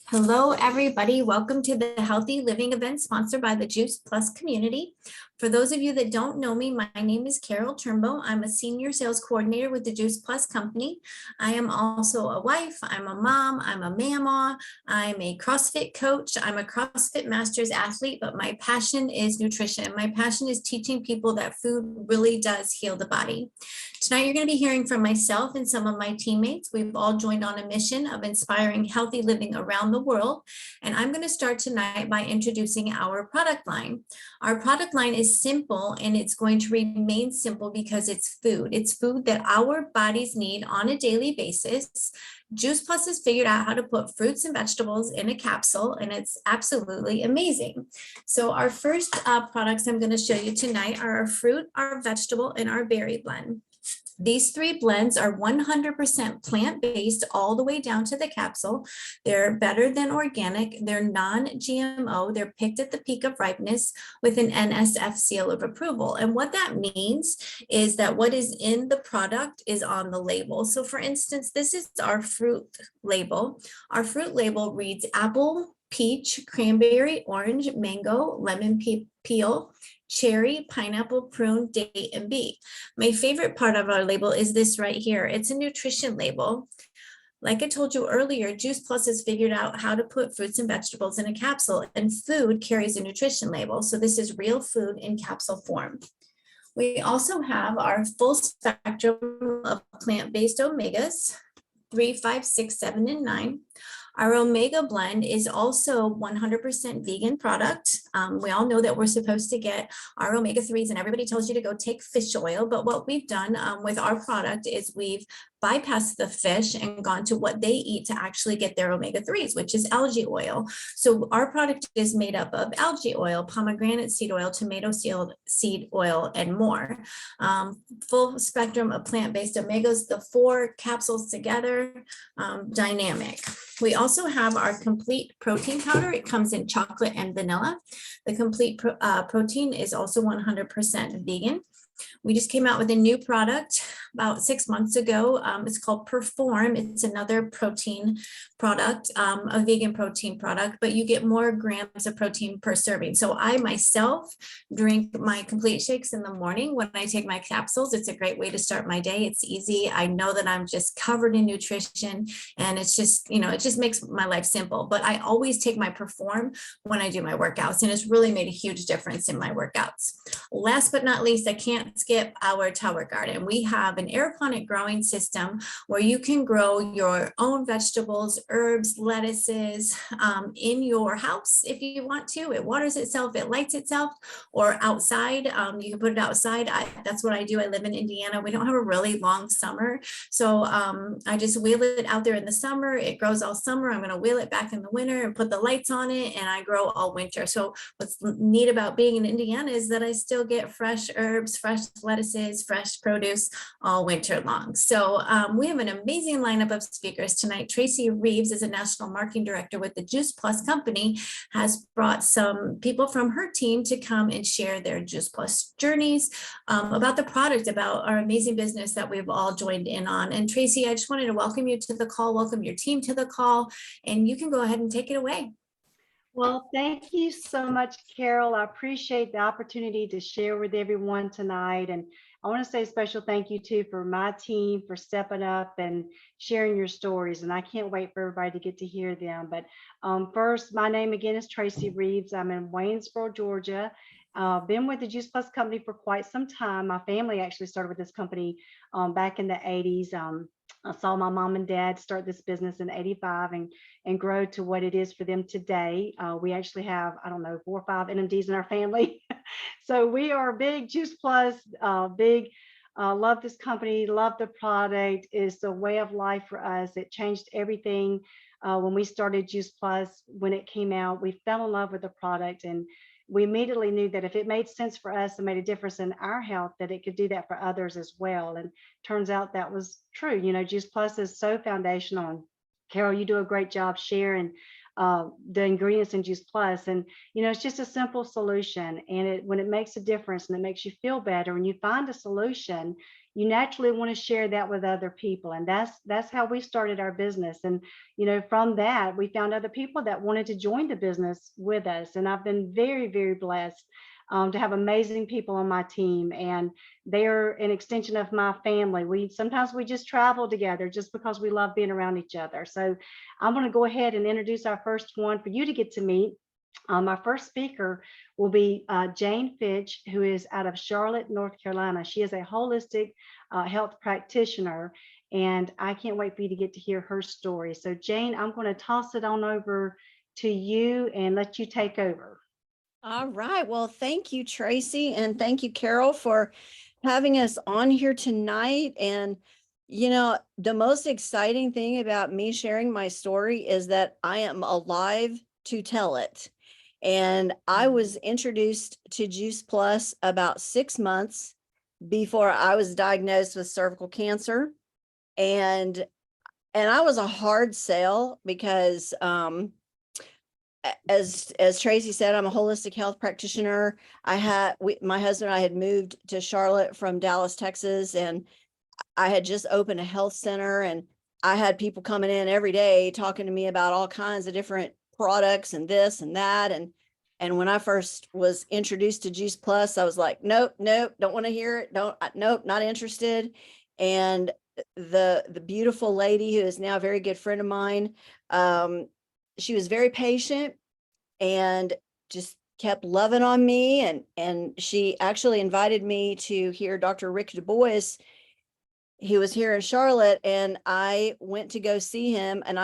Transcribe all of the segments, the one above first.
Hello, everybody. Welcome to the Healthy Living event sponsored by the Juice Plus community. For those of you that don't know me, my name is Carole Tumbo. I'm a senior sales coordinator with the Juice Plus company. I am also a wife. I'm a mom. I'm a mama. I'm a CrossFit coach. I'm a CrossFit Masters athlete, but my passion is nutrition. My passion is teaching people that food really does heal the body. Tonight, you're going to be hearing from myself and some of my teammates. We've all joined on a mission of inspiring healthy living around the world. And I'm going to start tonight by introducing our product line. Our product line is simple, and it's going to remain simple because it's food. It's food that our bodies need on a daily basis. Juice Plus has figured out how to put fruits and vegetables in a capsule, and it's absolutely amazing. So our first products I'm going to show you tonight are our fruit, our vegetable, and our berry blend. These three blends are 100% plant-based all the way down to the capsule. They're better than organic. They're non-GMO. They're picked at the peak of ripeness with an NSF seal of approval. And what that means is that what is in the product is on the label. So for instance, this is our fruit label. Our fruit label reads apple, peach, cranberry, orange, mango, lemon peel, cherry, pineapple, prune, date, and bee. My favorite part of our label is this right here. It's a nutrition label. Like I told you earlier, Juice Plus has figured out how to put fruits and vegetables in a capsule, and food carries a nutrition label. So this is real food in capsule form. We also have our full spectrum of plant-based omegas, 3, 5, 6, 7, and 9. Our Omega blend is also 100% vegan product. We all know that we're supposed to get our omega-3s, and everybody tells you to go take fish oil. But what we've done with our product is we've bypassed the fish and gone to what they eat to actually get their omega-3s, which is algae oil. So our product is made up of algae oil, pomegranate seed oil, tomato seed oil, and more. Full spectrum of plant-based omegas, the 4 capsules together, dynamic. We also have our complete protein powder. It comes in chocolate and vanilla. The complete protein is also 100% vegan. We just came out with a new product about 6 months ago. It's called Perform. It's another protein product, a vegan protein product, but you get more grams of protein per serving. So I myself drink my complete shakes in the morning when I take my capsules. It's a great way to start my day. It's easy. I know that I'm just covered in nutrition, and it's just, it just makes my life simple. But I always take my Perform when I do my workouts, and it's really made a huge difference in my workouts. Last but not least, I can't skip our tower garden. We have an aeroponic growing system where you can grow your own vegetables, herbs, lettuces in your house if you want to. It waters itself, it lights itself, or outside. You can put it outside. That's what I do. I live in Indiana. We don't have a really long summer. So I just wheel it out there in the summer. It grows all summer. I'm going to wheel it back in the winter and put the lights on it, and I grow all winter. So what's neat about being in Indiana is that I still get fresh herbs, fresh lettuces, fresh produce all winter long. So we have an amazing lineup of speakers tonight. Traci Reeves is a national marketing director with the Juice Plus company, has brought some people from her team to come and share their Juice Plus journeys about the product, about our amazing business that we've all joined in on. And Traci, I just wanted to welcome you to the call, welcome your team to the call, and you can go ahead and take it away. Well, thank you so much, Carole. I appreciate the opportunity to share with everyone tonight. And I want to say a special thank you too for my team for stepping up and sharing your stories. And I can't wait for everybody to get to hear them. But first, my name again is Traci Reeves. I'm in Waynesboro, Georgia. Been with the Juice Plus company for quite some time. My family actually started with this company back in the 80s. I saw my mom and dad start this business in 85 and grow to what it is for them today. We actually have, I don't know, 4 or 5 NMDs in our family. So we are big Juice Plus, love this company, love the product. It's a way of life for us. It changed everything when we started Juice Plus. When it came out, we fell in love with the product, and we immediately knew that if it made sense for us and made a difference in our health, that it could do that for others as well. And turns out that was true. Juice Plus is so foundational. And Carole, you do a great job sharing the ingredients in Juice Plus. And, it's just a simple solution. And when it makes a difference and it makes you feel better, when you find a solution, you naturally want to share that with other people. And that's how we started our business. And from that, we found other people that wanted to join the business with us. And I've been very, very blessed to have amazing people on my team, and they are an extension of my family. We sometimes we just travel together just because we love being around each other. So I'm going to go ahead and introduce our first one for you to get to meet. Our first speaker will be Jane Fitch, who is out of Charlotte, North Carolina. She is a holistic health practitioner, and I can't wait for you to get to hear her story. So Jane, I'm going to toss it on over to you and let you take over. All right. Well, thank you, Traci, and thank you, Carole, for having us on here tonight. And, the most exciting thing about me sharing my story is that I am alive to tell it. And I was introduced to Juice Plus about 6 months before I was diagnosed with cervical cancer. And I was a hard sell because, as Traci said, I'm a holistic health practitioner. My husband and I had moved to Charlotte from Dallas, Texas, and I had just opened a health center, and I had people coming in every day talking to me about all kinds of different products and this and that. And when I first was introduced to Juice Plus, I was like, nope, don't want to hear it. Nope, not interested. And the beautiful lady who is now a very good friend of mine, she was very patient and just kept loving on me. And she actually invited me to hear Dr. Rick Du Bois. He was here in Charlotte, and I went to go see him. And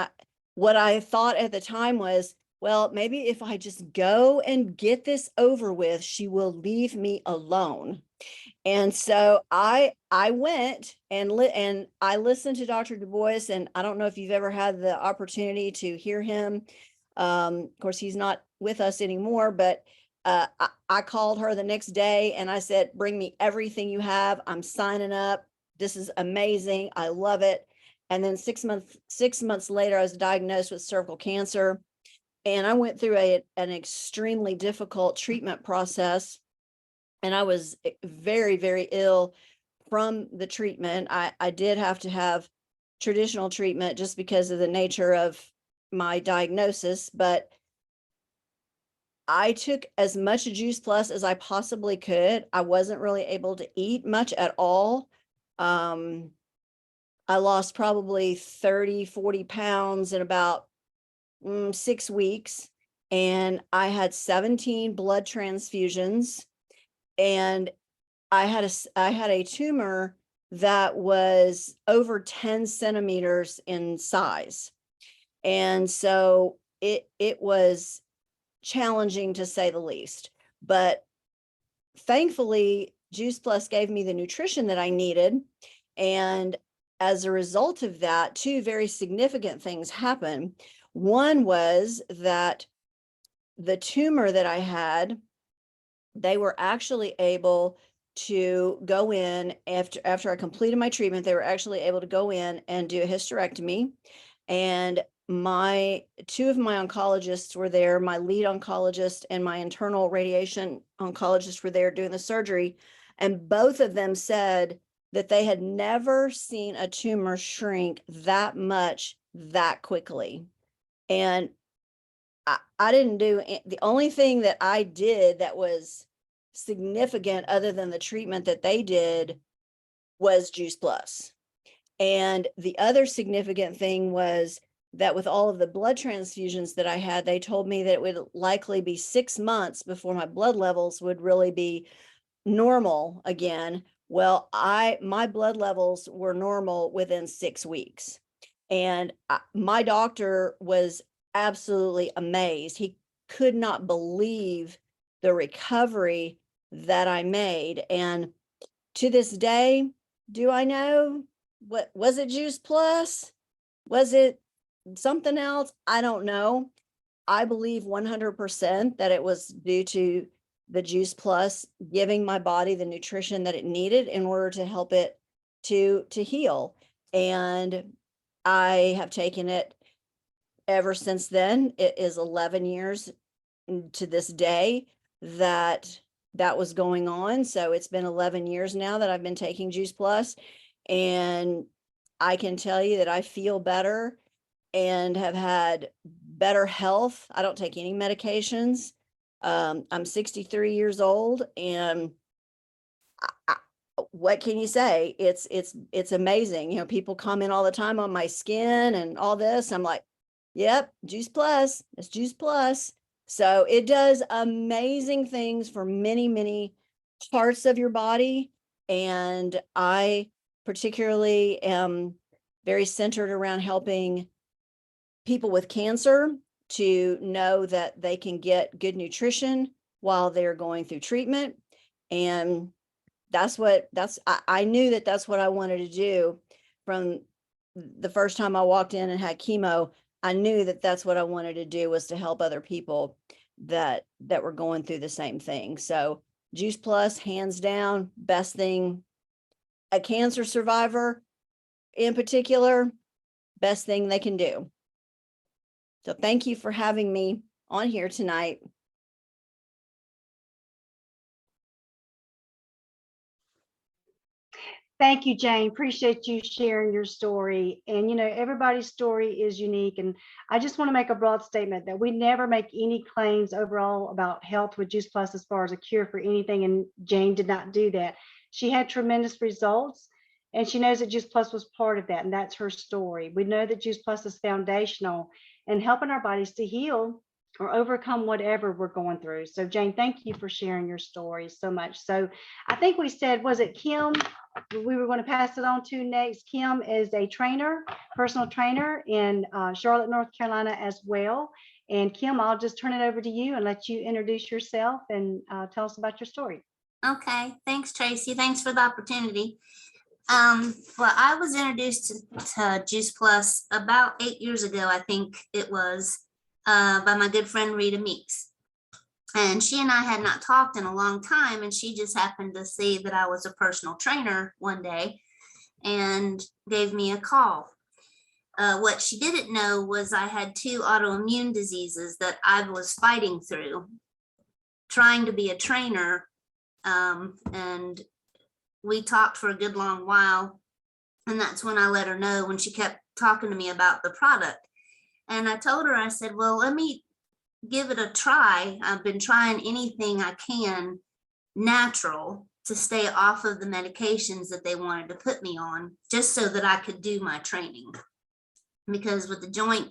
what I thought at the time was, well, maybe if I just go and get this over with, she will leave me alone. And so I went and I listened to Dr. Du Bois, and I don't know if you've ever had the opportunity to hear him. Of course, he's not with us anymore, but I called her the next day and I said, bring me everything you have. I'm signing up. This is amazing. I love it. And then 6 months later, I was diagnosed with cervical cancer, and I went through an extremely difficult treatment process. And I was very, very ill from the treatment. I did have to have traditional treatment just because of the nature of my diagnosis, but I took as much Juice Plus as I possibly could. I wasn't really able to eat much at all. I lost probably 30, 40 pounds in about 6 weeks, and I had 17 blood transfusions, and I had a tumor that was over 10 centimeters in size. And so it was challenging, to say the least. But thankfully, Juice Plus gave me the nutrition that I needed. And as a result of that, two very significant things happened. One was that the tumor that I had, they were actually able to go in after I completed my treatment. They were actually able to go in and do a hysterectomy. And two of my oncologists were there. My lead oncologist and my internal radiation oncologist were there doing the surgery. And both of them said that they had never seen a tumor shrink that much that quickly. And I didn't do the only thing that I did that was significant other than the treatment that they did was Juice Plus. And the other significant thing was that with all of the blood transfusions that I had, they told me that it would likely be 6 months before my blood levels would really be normal again. Well, my blood levels were normal within 6 weeks. And my doctor was absolutely amazed. He could not believe the recovery that I made. And to this day, do I know what was it? Juice Plus? Was it something else? I don't know. I believe 100% that it was due to the Juice Plus giving my body the nutrition that it needed in order to help it to heal. And I have taken it ever since then. It is 11 years to this day that that was going on. So it's been 11 years now that I've been taking Juice Plus, and I can tell you that I feel better and have had better health. I don't take any medications. I'm 63 years old, and what can you say? It's amazing. You know, people comment all the time on my skin and all this. I'm like, yep, Juice Plus, it's Juice Plus. So it does amazing things for many, many parts of your body. And I particularly am very centered around helping people with cancer to know that they can get good nutrition while they're going through treatment. And I knew that that's what I wanted to do from the first time I walked in and had chemo. I knew that that's what I wanted to do, was to help other people that were going through the same thing. So Juice Plus, hands down, best thing, a cancer survivor in particular, best thing they can do. So thank you for having me on here tonight. Thank you, Jane. Appreciate you sharing your story. And, you know, everybody's story is unique. And I just want to make a broad statement that we never make any claims overall about health with Juice Plus as far as a cure for anything. And Jane did not do that. She had tremendous results, and she knows that Juice Plus was part of that. And that's her story. We know that Juice Plus is foundational in helping our bodies to heal or overcome whatever we're going through. So Jane, thank you for sharing your story so much. So I think we said, was it Kim we were going to pass it on to next? Kim is a trainer, personal trainer in Charlotte, North Carolina as well. And Kim, I'll just turn it over to you and let you introduce yourself and tell us about your story. Okay, thanks, Traci. Thanks for the opportunity. Well, I was introduced to Juice Plus about 8 years ago, I think it was, by my good friend Rita Meeks. And she and I had not talked in a long time, and she just happened to see that I was a personal trainer one day and gave me a call. What she didn't know was I had 2 autoimmune diseases that I was fighting through, trying to be a trainer. And we talked for a good long while. And that's when I let her know, when she kept talking to me about the product. And I told her, I said, well, let me give it a try. I've been trying anything I can natural to stay off of the medications that they wanted to put me on, just so that I could do my training. Because with the joint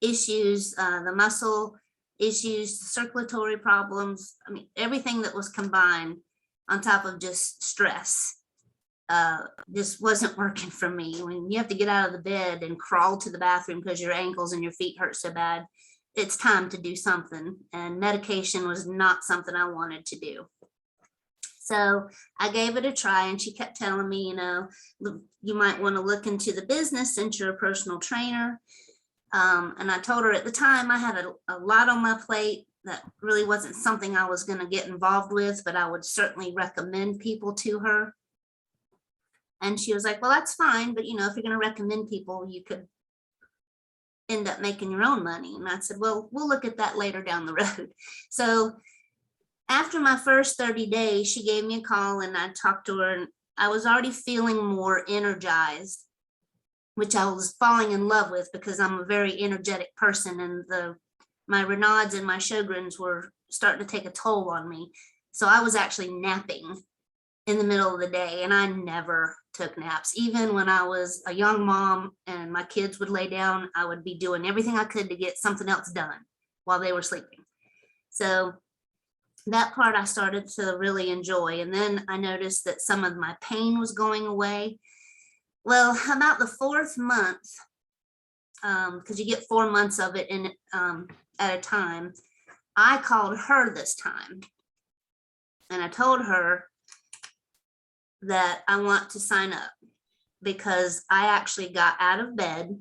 issues, the muscle issues, the circulatory problems, I mean, everything that was combined on top of just stress, just wasn't working for me. When you have to get out of the bed and crawl to the bathroom because your ankles and your feet hurt so bad, it's time to do something. And medication was not something I wanted to do. So I gave it a try, and she kept telling me, you know, you might want to look into the business since you're a personal trainer. And I told her at the time I had a lot on my plate that really wasn't something I was going to get involved with, but I would certainly recommend people to her. And she was like, well, that's fine. But, you know, if you're going to recommend people, you could end up making your own money. And I said, well, we'll look at that later down the road. So after my first 30 days, she gave me a call, and I talked to her, and I was already feeling more energized, which I was falling in love with because I'm a very energetic person, and my Raynaud's and my Sjogren's were starting to take a toll on me. So I was actually napping in the middle of the day, and I never took naps. Even when I was a young mom and my kids would lay down, I would be doing everything I could to get something else done while they were sleeping. So that part I started to really enjoy. And then I noticed that some of my pain was going away. Well, about the 4th month, because you get 4 months of it in at a time, I called her this time, and I told her that I want to sign up, because I actually got out of bed.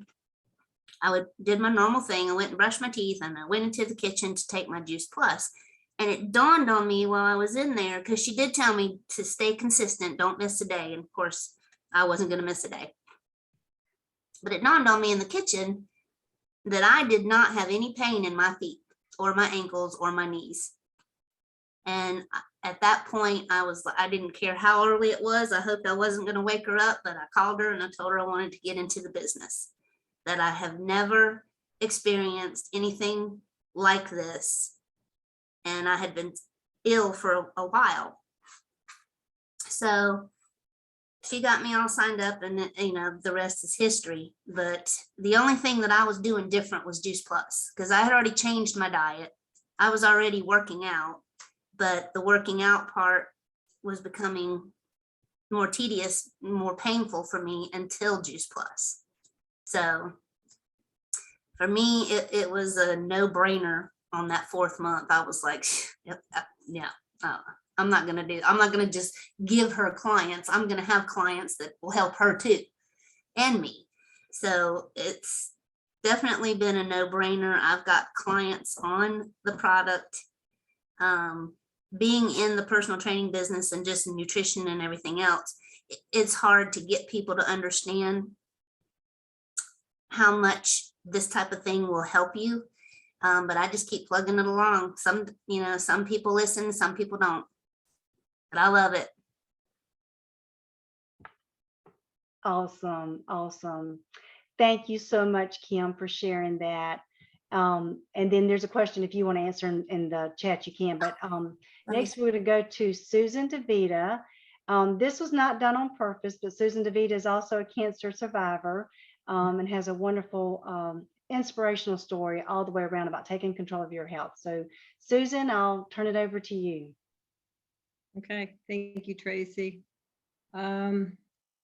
I did my normal thing. I went and brushed my teeth, and I went into the kitchen to take my Juice Plus. And it dawned on me while I was in there, because she did tell me to stay consistent, don't miss a day. And of course, I wasn't going to miss a day. But it dawned on me in the kitchen that I did not have any pain in my feet or my ankles or my knees. And at that point, I didn't care how early it was. I hoped I wasn't going to wake her up, but I called her and I told her I wanted to get into the business, that I have never experienced anything like this. And I had been ill for a while. So she got me all signed up, and the rest is history. But the only thing that I was doing different was Juice Plus, because I had already changed my diet. I was already working out, but the working out part was becoming more tedious, more painful for me until Juice Plus. So for me, it was a no-brainer on that 4th month. I was like, yeah, I'm not going to just give her clients. I'm going to have clients that will help her too, and me. So it's definitely been a no-brainer. I've got clients on the product. Being in the personal training business and just nutrition and everything else, it's hard to get people to understand how much this type of thing will help you. But I just keep plugging it along. Some people listen, some people don't, but I love it. Awesome. Awesome. Thank you so much, Kim, for sharing that. And then there's a question, if you want to answer in the chat, you can. But next, we're going to go to Susan Divita. This was not done on purpose, but Susan Divita is also a cancer survivor and has a wonderful inspirational story all the way around about taking control of your health. So Susan, I'll turn it over to you. Okay, thank you, Traci.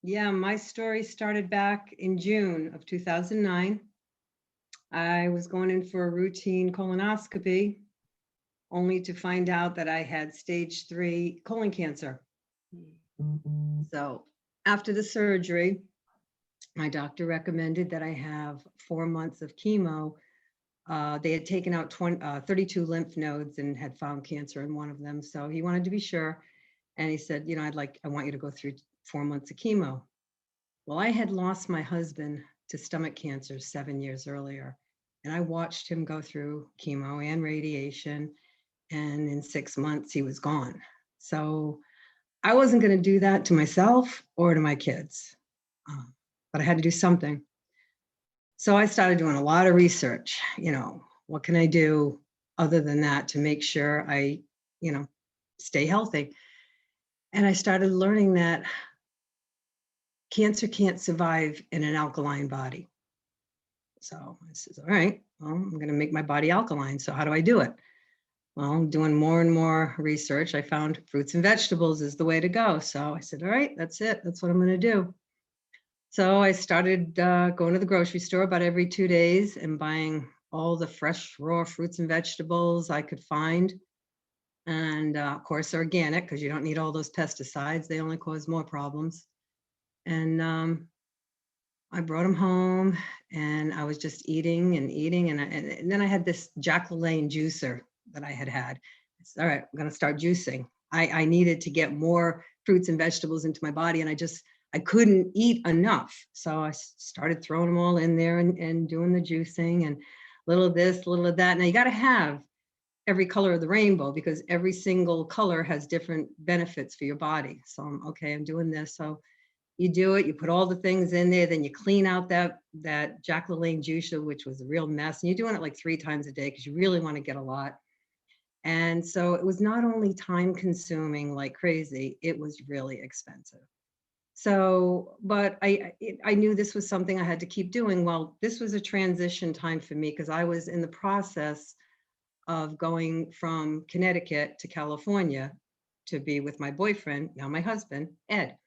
Yeah, my story started back in June of 2009. I was going in for a routine colonoscopy, only to find out that I had stage 3 colon cancer. So after the surgery, my doctor recommended that I have 4 months of chemo. They had taken out 32 lymph nodes and had found cancer in one of them. So he wanted to be sure. And he said, I want you to go through 4 months of chemo. Well, I had lost my husband to stomach cancer 7 years earlier. And I watched him go through chemo and radiation. And in 6 months, he was gone. So I wasn't going to do that to myself or to my kids. But I had to do something. So I started doing a lot of research. What can I do other than that to make sure I, stay healthy? And I started learning that cancer can't survive in an alkaline body. So I said, all right, well, I'm going to make my body alkaline. So how do I do it? Well, doing more and more research, I found fruits and vegetables is the way to go. So I said, all right, that's it. That's what I'm going to do. So I started going to the grocery store about every 2 days and buying all the fresh, raw fruits and vegetables I could find. And of course, organic, because you don't need all those pesticides. They only cause more problems. And I brought them home and I was just eating and eating. And then I had this Jack LaLanne juicer that I had. I said, all right, I'm going to start juicing. I needed to get more fruits and vegetables into my body. And I couldn't eat enough. So I started throwing them all in there and doing the juicing and little of this, little of that. Now you got to have every color of the rainbow because every single color has different benefits for your body. So I'm doing this. So you do it, you put all the things in there, then you clean out that Jack LaLanne juicer, which was a real mess. And you're doing it like 3 times a day because you really want to get a lot. And so it was not only time consuming like crazy, it was really expensive. So, but I knew this was something I had to keep doing. Well, this was a transition time for me because I was in the process of going from Connecticut to California to be with my boyfriend, now my husband, Ed.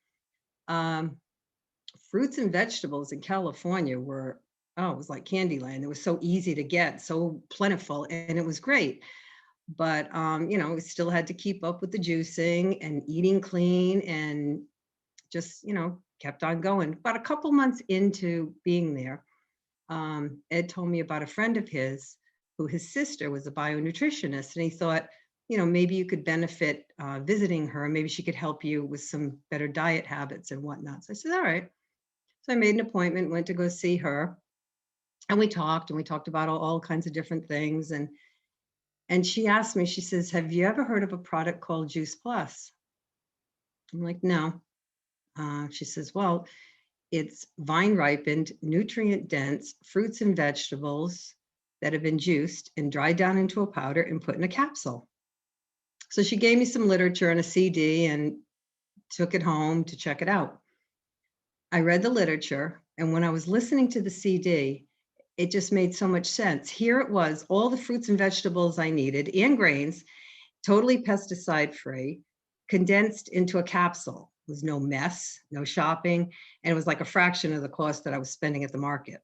Fruits and vegetables in California were, it was like Candyland. It was so easy to get, so plentiful, and it was great. But, we still had to keep up with the juicing and eating clean and just, kept on going. About a couple months into being there, Ed told me about a friend of his who his sister was a bionutritionist. And he thought, maybe you could benefit visiting her. Maybe she could help you with some better diet habits and whatnot. So I said, all right. So I made an appointment, went to go see her. And we talked about all kinds of different things. And And she asked me, she says, have you ever heard of a product called Juice Plus? I'm like, no. She says, well, it's vine ripened, nutrient dense fruits and vegetables that have been juiced and dried down into a powder and put in a capsule. So she gave me some literature and a CD and took it home to check it out. I read the literature, and when I was listening to the CD, it just made so much sense. Here it was, all the fruits and vegetables I needed and grains, totally pesticide free, condensed into a capsule. It was no mess, no shopping, and it was like a fraction of the cost that I was spending at the market.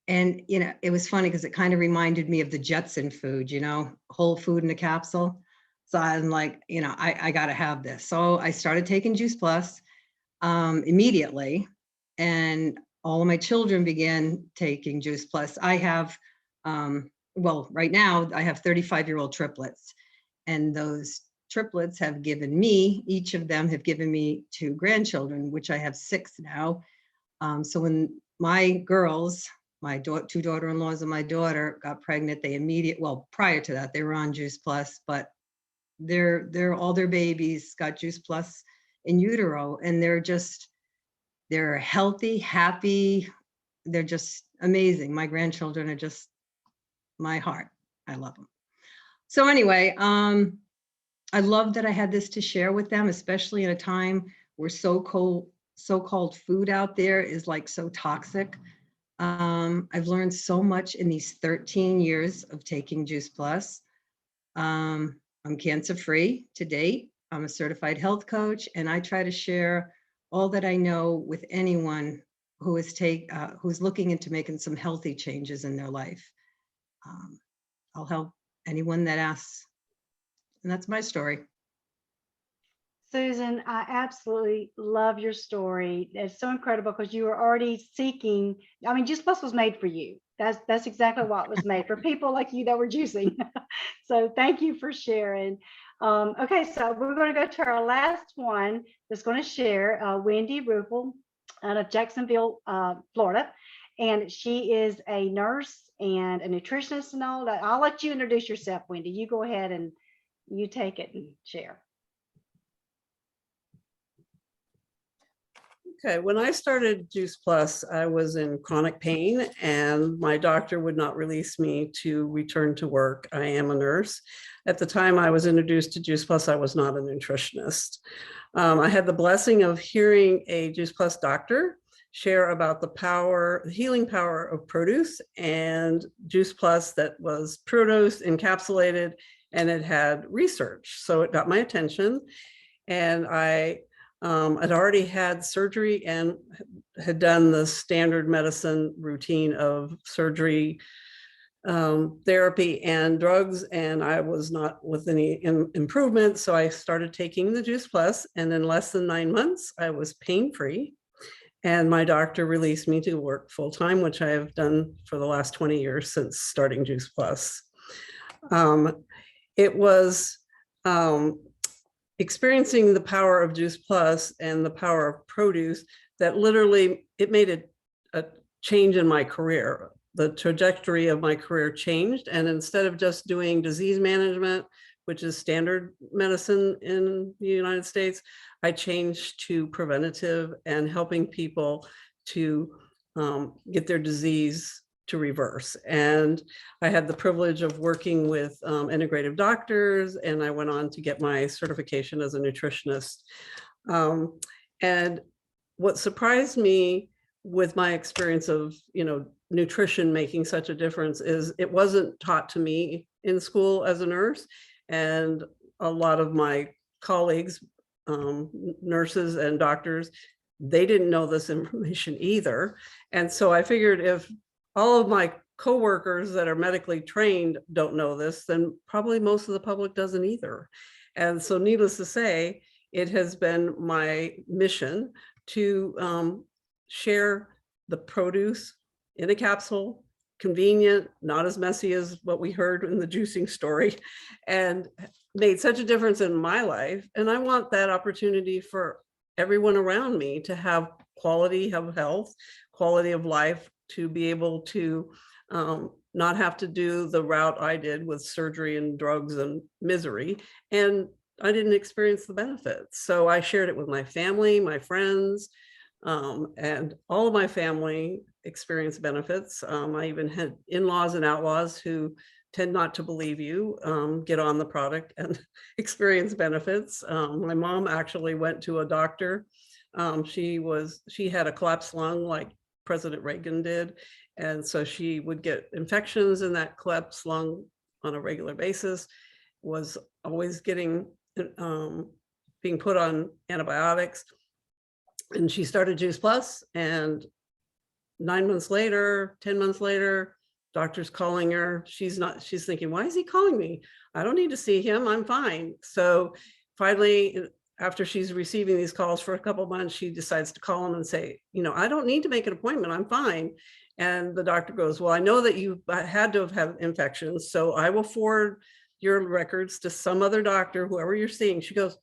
And, you know, it was funny because it kind of reminded me of the Jetson food, you know, whole food in a capsule. So I'm like, you know, I got to have this. So I started taking Juice Plus immediately. And all of my children began taking Juice Plus. I have, well, right now I have 35-year-old triplets. And those triplets have given me, each of them have given me 2 grandchildren, which I have 6 now. So when my girls, my 2 daughter-in-laws and my daughter got pregnant, they well, prior to that, they were on Juice Plus, but they're all their babies got Juice Plus in utero, and they're healthy, happy. They're just amazing. My grandchildren are just my heart. I love them. So anyway, I love that I had this to share with them, especially in a time where so-called food out there is like so toxic. I've learned so much in these 13 years of taking Juice Plus. I'm cancer-free to date. I'm a certified health coach, and I try to share all that I know with anyone who who's looking into making some healthy changes in their life. I'll help anyone that asks. And that's my story. Susan, I absolutely love your story. It's so incredible because you were already seeking. I mean, Juice Plus was made for you. That's exactly what it was made for, people like you that were juicing. So thank you for sharing. Okay, so we're going to go to our last one that's going to share, Wendy Ruple out of Jacksonville, Florida. And she is a nurse and a nutritionist and all that. I'll let you introduce yourself, Wendy. You go ahead and you take it and share. Okay, when I started Juice Plus, I was in chronic pain and my doctor would not release me to return to work. I am a nurse. At the time I was introduced to Juice Plus, I was not a nutritionist. I had the blessing of hearing a Juice Plus doctor share about the healing power of produce, and Juice Plus that was produce encapsulated, and it had research. So it got my attention, and I'd already had surgery and had done the standard medicine routine of surgery, therapy and drugs, and I was not with any improvement. So I started taking the Juice Plus, and in less than 9 months, I was pain-free. And my doctor released me to work full-time, which I have done for the last 20 years since starting Juice Plus. It was experiencing the power of Juice Plus and the power of produce that literally, it made a change in my career. The trajectory of my career changed. And instead of just doing disease management, which is standard medicine in the United States, I changed to preventative and helping people to get their disease to reverse. And I had the privilege of working with integrative doctors, and I went on to get my certification as a nutritionist. And what surprised me with my experience of, nutrition making such a difference is it wasn't taught to me in school as a nurse. And a lot of my colleagues, nurses and doctors, they didn't know this information either. And so I figured if all of my coworkers that are medically trained don't know this, then probably most of the public doesn't either. And so needless to say, it has been my mission to share the produce in a capsule, convenient, not as messy as what we heard in the juicing story, and made such a difference in my life. And I want that opportunity for everyone around me to have quality of health, quality of life, to be able to not have to do the route I did with surgery and drugs and misery. And I didn't experience the benefits. So I shared it with my family, my friends, and all of my family experienced benefits. I even had in-laws and outlaws who tend not to believe you, get on the product and experience benefits. My mom actually went to a doctor. She had a collapsed lung like President Reagan did. And so she would get infections in that collapsed lung on a regular basis, was always getting, being put on antibiotics. And she started Juice Plus, and 9 months later, 10 months later, doctor's calling her. She's thinking, why is he calling me? I don't need to see him. I'm fine. So finally, after she's receiving these calls for a couple of months, she decides to call him and say, I don't need to make an appointment. I'm fine. And the doctor goes, well, I know that you had to have had infections, so I will forward your records to some other doctor, whoever you're seeing. She goes,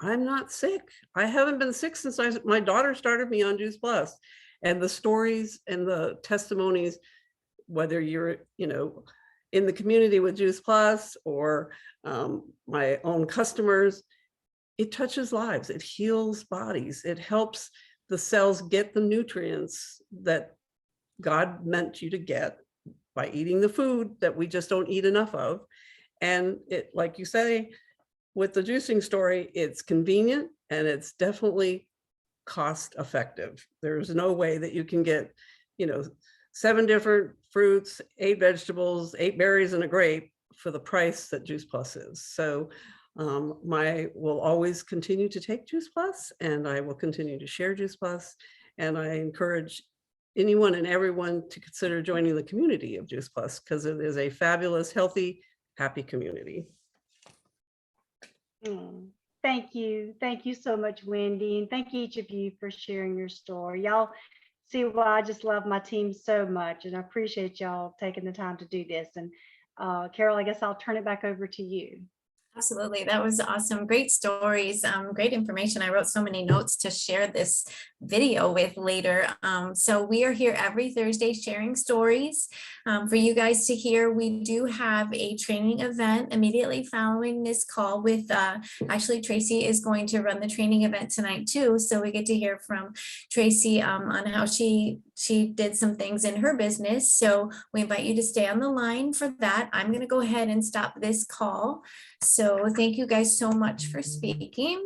I'm not sick. I haven't been sick since my daughter started me on Juice Plus. And the stories and the testimonies, whether you're, in the community with Juice Plus or my own customers, it touches lives. It heals bodies. It helps the cells get the nutrients that God meant you to get by eating the food that we just don't eat enough of. And it, like you say, with the juicing story, it's convenient and it's definitely cost effective. There's no way that you can get, 7 different fruits, 8 vegetables, 8 berries, and a grape for the price that Juice Plus is. So will always continue to take Juice Plus, and I will continue to share Juice Plus. And I encourage anyone and everyone to consider joining the community of Juice Plus, because it is a fabulous, healthy, happy community. Thank you. Thank you so much, Wendy. And thank each of you for sharing your story. Y'all see why I just love my team so much. And I appreciate y'all taking the time to do this. And Carole, I guess I'll turn it back over to you. Absolutely. That was awesome. Great stories, great information. I wrote so many notes to share this video with later. So we are here every Thursday sharing stories for you guys to hear. We do have a training event immediately following this call with, actually Traci is going to run the training event tonight too. So we get to hear from Traci on how she did some things in her business. So we invite you to stay on the line for that. I'm going to go ahead and stop this call. So thank you guys so much for speaking.